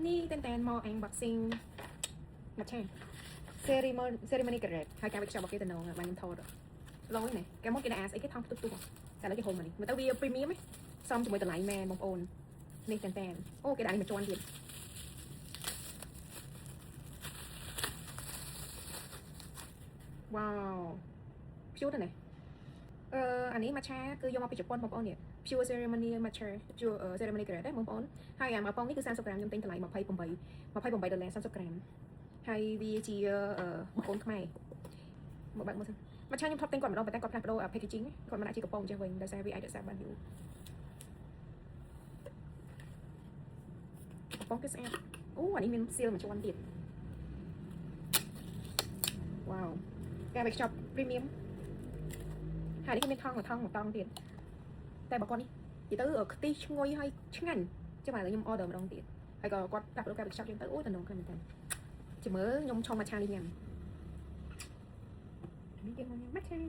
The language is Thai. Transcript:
นี่เต้นมออันบ็อกซิ่งมาใช่ceremony กระเร็ดให้การไปชอบบอกกันแต่น้องมันทอดร้อยไหนแกมองกินอาสไอ้แค่ทำตุ๊กแต่แล้วจะโฮมมันนี่มันต้องวีพรีเมียมไหมซ้ำจะมีแต่ไลน์แมนบองโอนนี่เต้นโอ้แกได้นี่มันจวนเดียดว้าวพิวตัวไหนอันนี้มาแชร์คือยอมเอาไปจับปนบองโอนเนี่ยพิวเซเรมนีมาแชร์พิวเซเรมนีกระเร็ดได้บองโอนให้อย่างมาปองนี่คือ30 กรัมยมเต้นแต่ไลน์มาไพ่บอมใบเดลแลน30 กรัมให้วีจีบองโอนข้างในmột bạn mà cha nhưng thọp tên còn đâu mà tên còn phải đâu ở packaging ấy còn mà lại chỉ có bông cho mình là sao vì ai được sao bạn hiểu bông cái xem anh ấy mình seal mà cho ăn tiền wow cái bạch shop premium hai đứa cái miếng thong một tong tiền tay bà con đi chỉ tới ở tí ngồi hay chứ ngành chứ mà là nhung order mà đong tiền hay còn quạt đặt cái bạch shop cho tới ôi tần đồng cái mình chỉ mới nhung cho mà cha đi nhầm. Ini dia punya macam